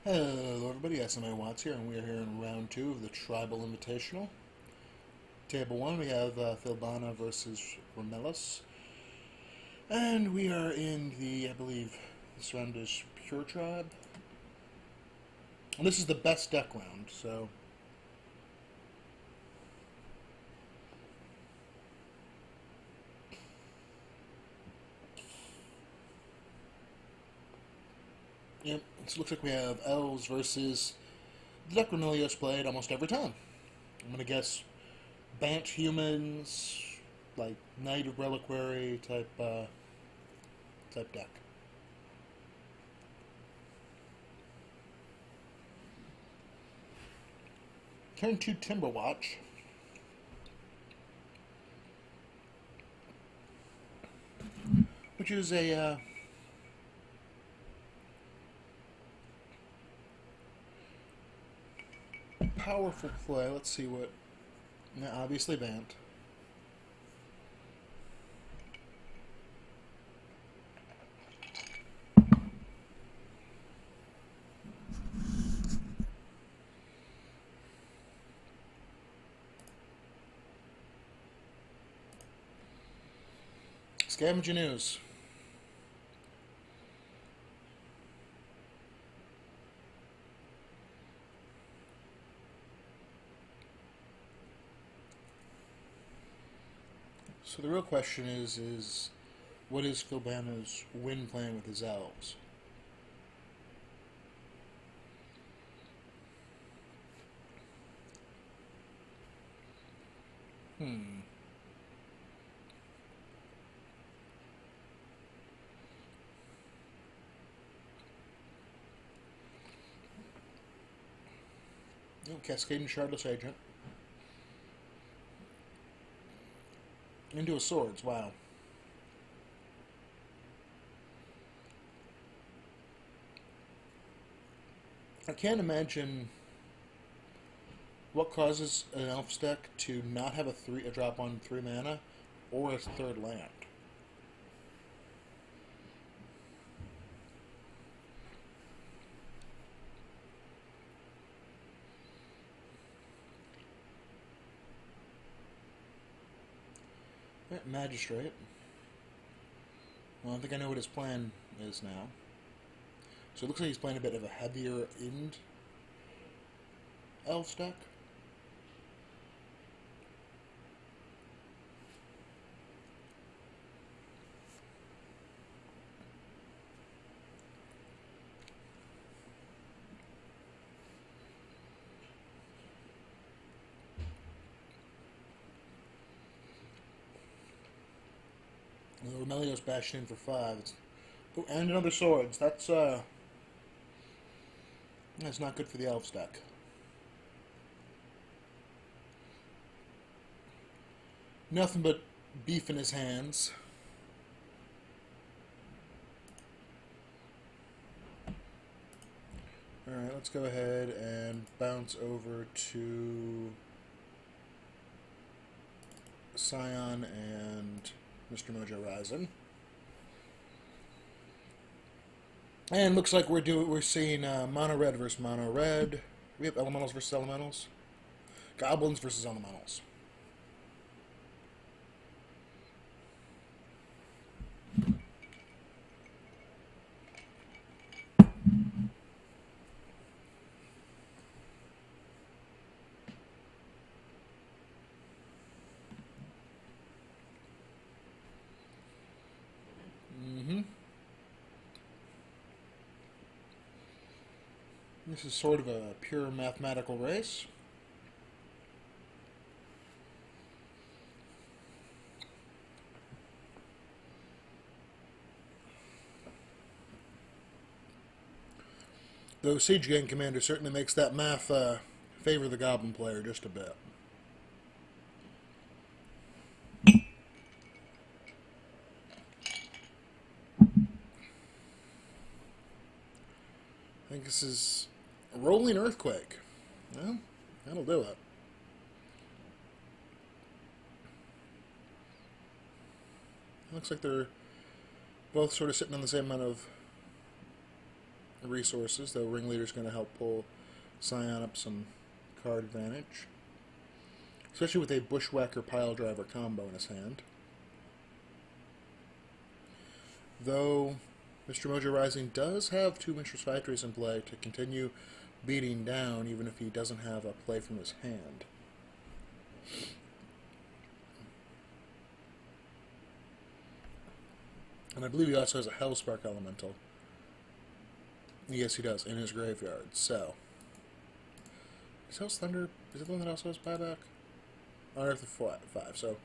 Hello everybody, SMA Watts here, and we are here in round 2 of the Tribal Invitational. Table 1, we have Philbana versus Romelis. And we are in I believe, this round is Pure Tribe. And this is the best deck round, so... Yep, it looks like we have Elves versus the deck Remelios played almost every time. I'm going to guess Bant Humans, like Knight of Reliquary type deck. Turn 2 Timberwatch. Which is a powerful play. Let's see what... Yeah, obviously Bant. Scavenger News. So the real question is what is Philbana's win plan with his elves? Hmm. Oh, Cascade and Shardless Agent. Into a Swords, wow. I can't imagine what causes an Elf's deck to not have a drop on 3 mana or a third land. Magistrate. Well, I think I know what his plan is now. So it looks like he's playing a bit of a heavier end Elf deck. Remelios bashed in for 5. Oh, and another Swords. That's not good for the Elves deck. Nothing but beef in his hands. Alright, let's go ahead and bounce over to Scion and Mr. Mojo Rising. And looks like we're seeing mono red versus mono red. We have elementals versus elementals. Goblins versus elementals. This is sort of a pure mathematical race. Though Siege Gang Commander certainly makes that math favor the Goblin player just a bit. I think this is a Rolling Earthquake. Well, that'll do it. Looks like they're both sort of sitting on the same amount of resources, though Ringleader's going to help pull Scion up some card advantage. Especially with a Bushwhacker Piledriver combo in his hand. Though Mr. Mojo Rising does have 2 Mishra's Factories in play to continue beating down, even if he doesn't have a play from his hand. And I believe he also has a Hellspark Elemental. Yes, he does, in his graveyard. So, is Hell's Thunder, is it the one that also has buyback? Unearth of 5, so.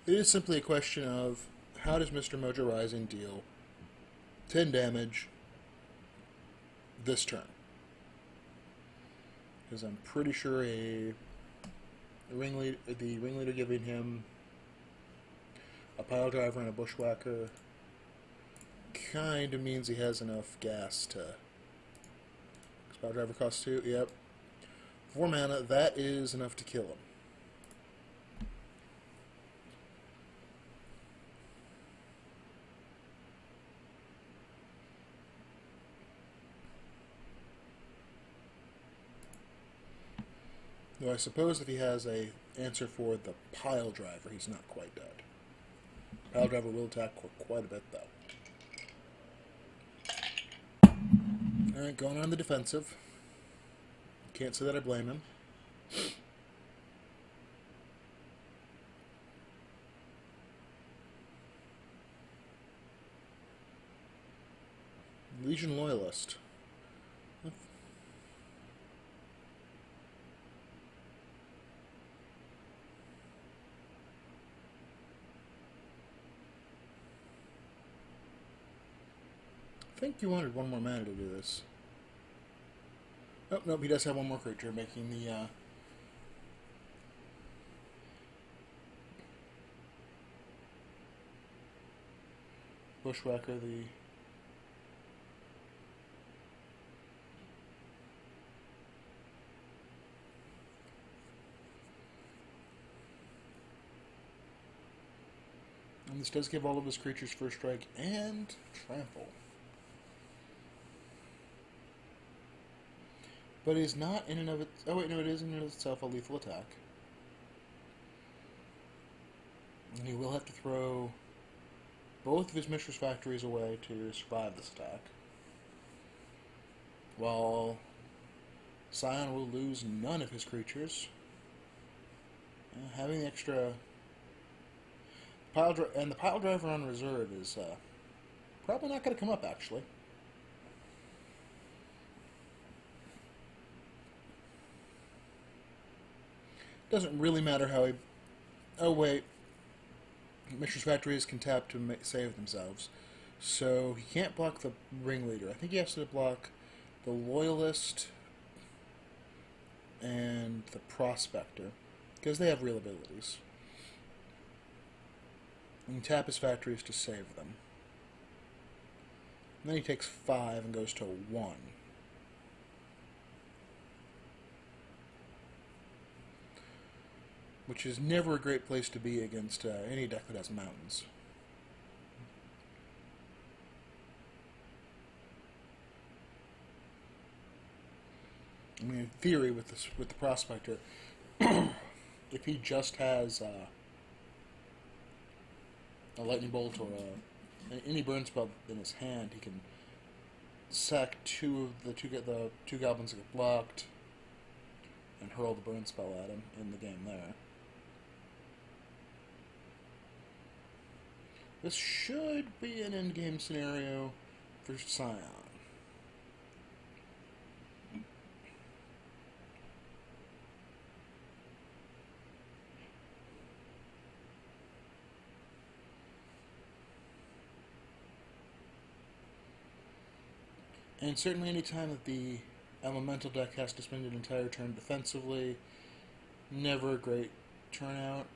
It is simply a question of how does Mr. Mojo Rising deal 10 damage this turn? Because I'm pretty sure the Ringleader giving him a Piledriver and a Bushwhacker kind of means he has enough gas to... Piledriver costs 2, yep. 4 mana, that is enough to kill him. Though I suppose if he has a answer for the Piledriver, he's not quite dead. Piledriver will attack quite a bit, though. Alright, going on the defensive. Can't say that I blame him. Legion Loyalist. I think you wanted 1 more mana to do this. Oh, nope, he does have 1 more creature, making the, Bushwhacker the... And this does give all of his creatures First Strike and Trample. But he's not in and of it. Oh wait, no, it is in and of itself a lethal attack. And he will have to throw both of his Mishra's Factories away to survive this attack. While Scion will lose none of his creatures. Having the extra and the Piledriver on reserve is probably not going to come up, actually. Doesn't really matter how he... Oh, wait. Mishra's Factories can tap to save themselves. So he can't block the Ringleader. I think he has to block the Loyalist and the Prospector, because they have real abilities. And tap his factories to save them. And then he takes 5 and goes to 1. Which is never a great place to be against any deck that has mountains. I mean, in theory, with the Prospector, if he just has a Lightning Bolt or any burn spell in his hand, he can sack the two goblins that get blocked and hurl the burn spell at him in the game there. This should be an endgame scenario for Scion. And certainly any time that the Elemental deck has to spend an entire turn defensively, never a great turnout.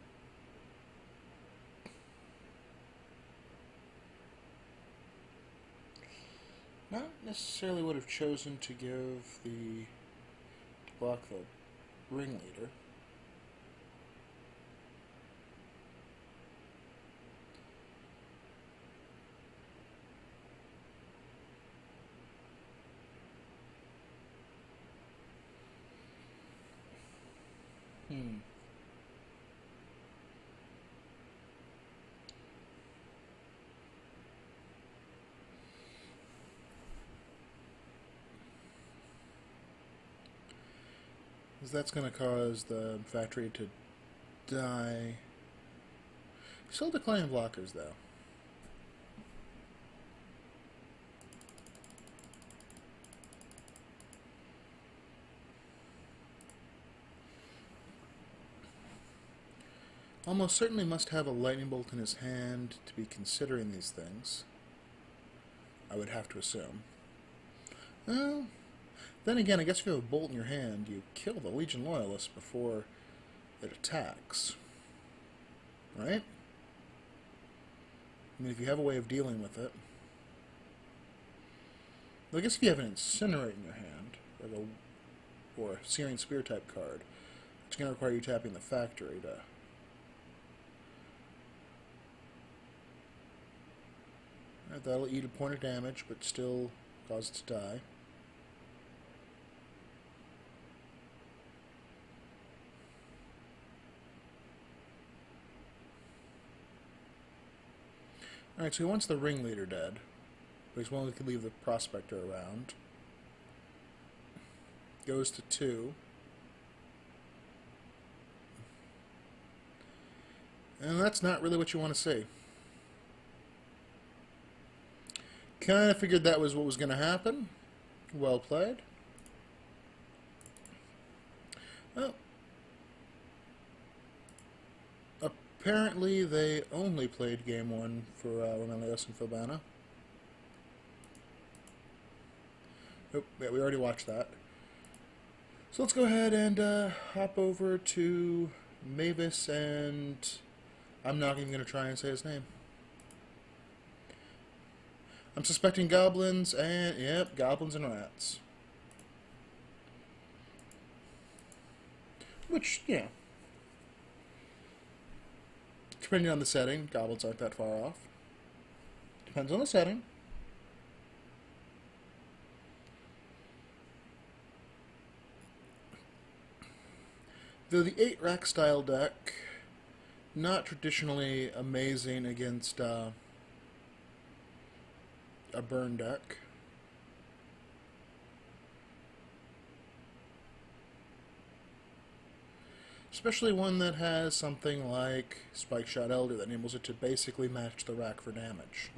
Not necessarily would have chosen to block the Ringleader. Because that's going to cause the factory to die. Still declining blockers, though. Almost certainly must have a lightning bolt in his hand to be considering these things. I would have to assume. Well, then again, I guess if you have a bolt in your hand, you kill the Legion Loyalist before it attacks. Right? I mean, if you have a way of dealing with it. I guess if you have an Incinerate in your hand, or a Searing Spear type card, it's going to require you tapping the factory to... That'll eat a point of damage, but still cause it to die. Alright, so he wants the ringleader dead, but he's willing to leave the prospector around. Goes to 2. And that's not really what you want to see. Kind of figured that was what was going to happen. Well played. Well, apparently they only played game 1 for Remelios and Filbana. Oh, yeah, we already watched that. So let's go ahead and hop over to Mavis, and I'm not even going to try and say his name. I'm suspecting goblins, and, yep, goblins and rats. Which, yeah. Depending on the setting, goblins aren't that far off. Depends on the setting. Though the 8-rack style deck, not traditionally amazing against a burn deck. Especially one that has something like Spike Shot Elder that enables it to basically match the rack for damage.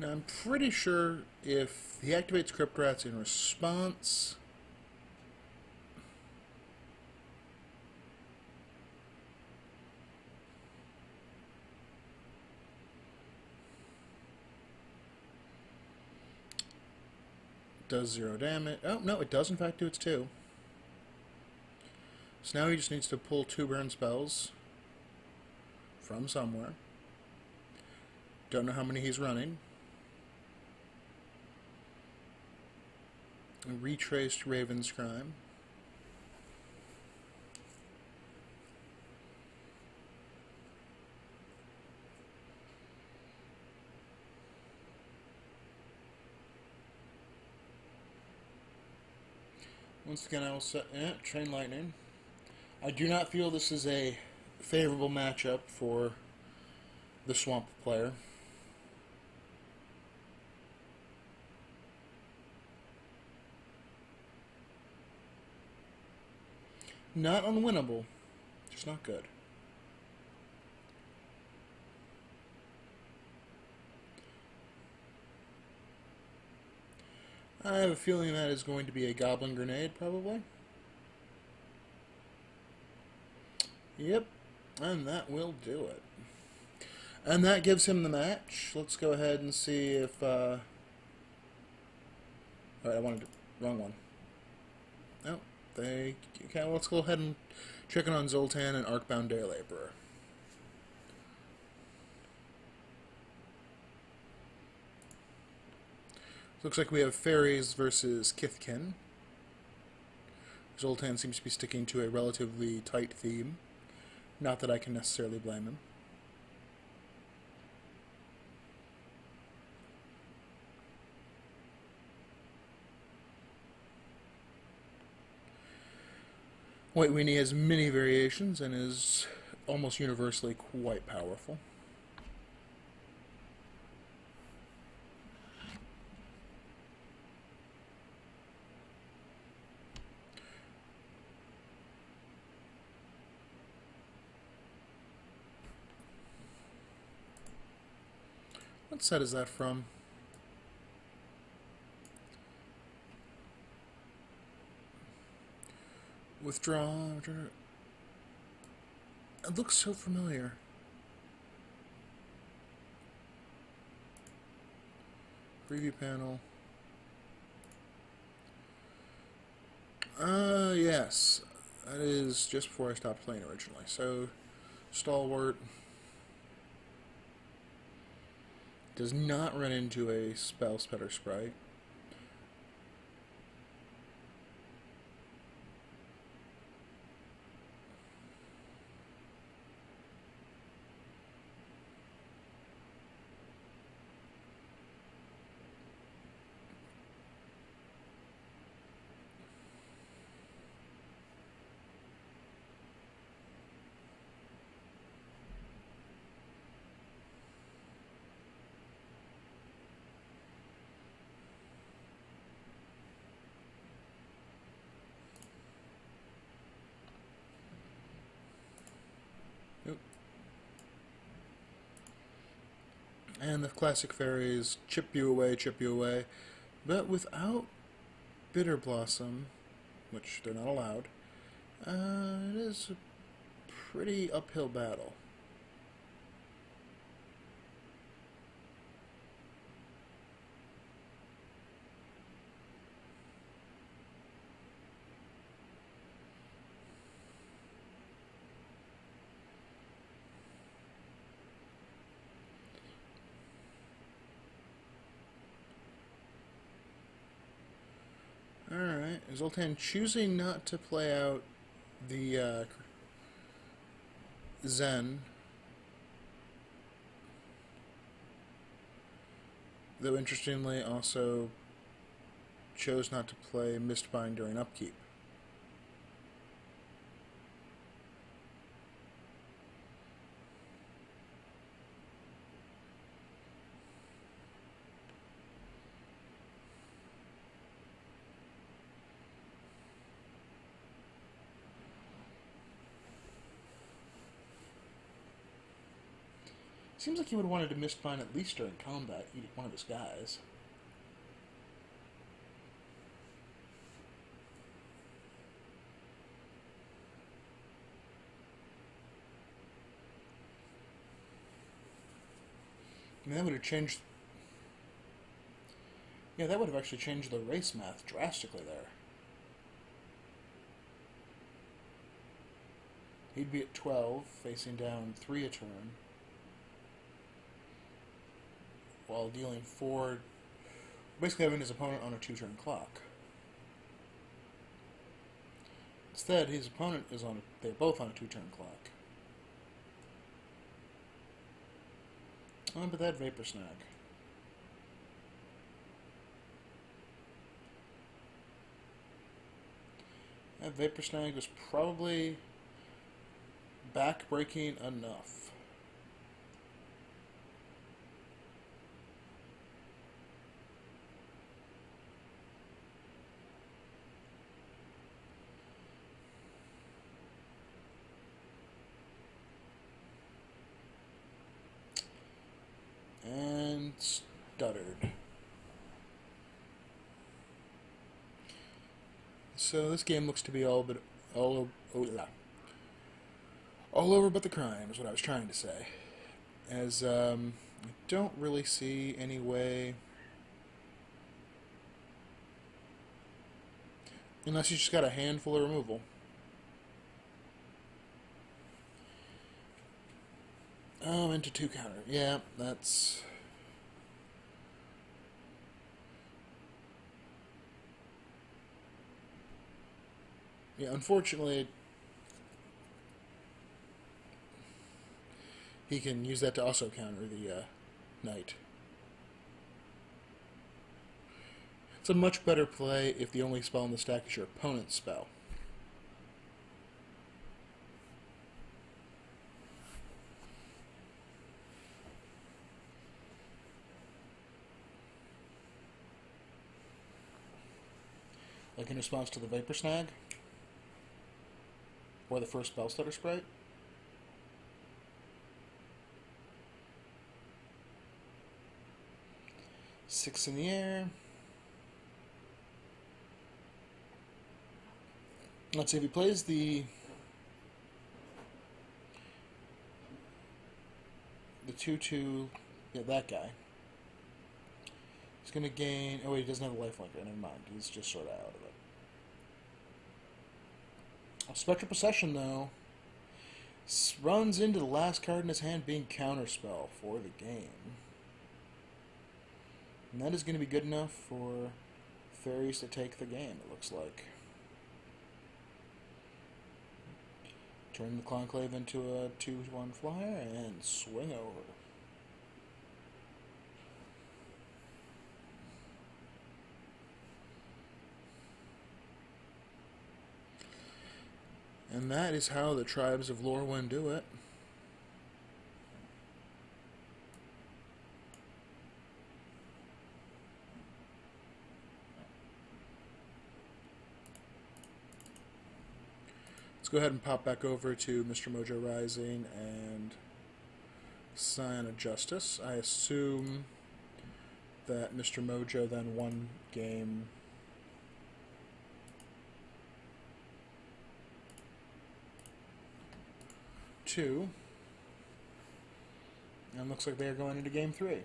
Now, I'm pretty sure if he activates Crypt Rats in response, it does 0 damage. Oh, no, it does in fact do its 2. So now he just needs to pull 2 burn spells from somewhere. Don't know how many he's running. A retraced Raven's Crime. Once again, I will set Train Lightning. I do not feel this is a favorable matchup for the Swamp player. Not unwinnable, just not good. I have a feeling that is going to be a Goblin Grenade, probably. Yep, and that will do it. And that gives him the match. Let's go ahead and see if... Alright, I wanted to... Wrong one. Oh, okay, well, let's go ahead and check in on Zoltan and Arcbound Day Laborer. Looks like we have fairies versus Kithkin. Zoltan seems to be sticking to a relatively tight theme. Not that I can necessarily blame him. White Weenie has many variations and is almost universally quite powerful. What set is that from? Withdraw. It looks so familiar. Preview panel. Yes. That is just before I stopped playing originally. So, Stalwart does not run into a Spell Spreader Sprite. And the classic fairies chip you away, but without Bitter Blossom, which they're not allowed, it is a pretty uphill battle. Alright, Zoltan choosing not to play out the Zen, though interestingly also chose not to play Mistbind during upkeep. Seems like he would have wanted to Mistbind at least during combat, eat one of his guys. I mean, that would have changed... Yeah, that would have actually changed the race math drastically there. He'd be at 12, facing down 3 a turn, while dealing 4, basically having his opponent on a 2-turn clock. Instead, his opponent is on, they're both on a 2-turn clock. Oh, but that Vapor Snag. That Vapor Snag was probably back-breaking enough. And stuttered. So this game looks to be all over but the crime is what I was trying to say. As I don't really see any way, unless you just got a handful of removal. Oh, into 2 counter. Yeah, that's... Yeah, unfortunately, he can use that to also counter the knight. It's a much better play if the only spell in the stack is your opponent's spell. Like in response to the Vapor Snag, or the first Spell Stutter Sprite. Six in the air. Let's see if he plays the 2/2. Yeah, that guy. He's going to gain... Oh, wait, he doesn't have a lifelinker. Never mind. He's just sort of out of it. Spectral Possession, though, runs into the last card in his hand being Counterspell for the game. And that is going to be good enough for Fairies to take the game, it looks like. Turn the Conclave into a 2/1 flyer and swing over. And that is how the tribes of Lorwyn do it. Let's go ahead and pop back over to Mr. Mojo Rising and Scion of Justice. I assume that Mr. Mojo then won game 2. And looks like they are going into game 3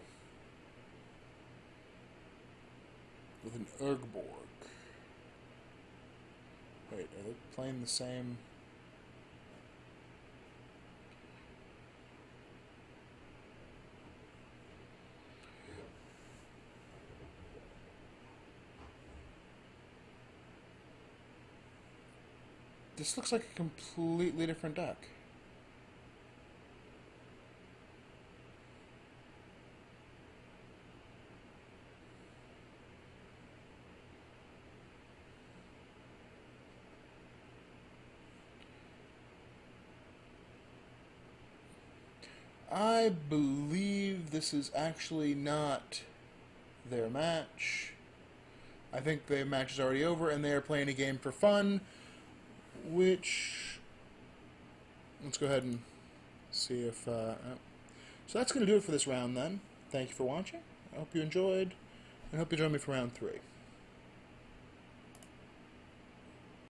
with an Urgborg. Wait, are they playing the same? This looks like a completely different deck. I believe this is actually not their match. I think the match is already over and they are playing a game for fun, which... Let's go ahead and see if... So that's going to do it for this round then. Thank you for watching. I hope you enjoyed, and hope you join me for round 3.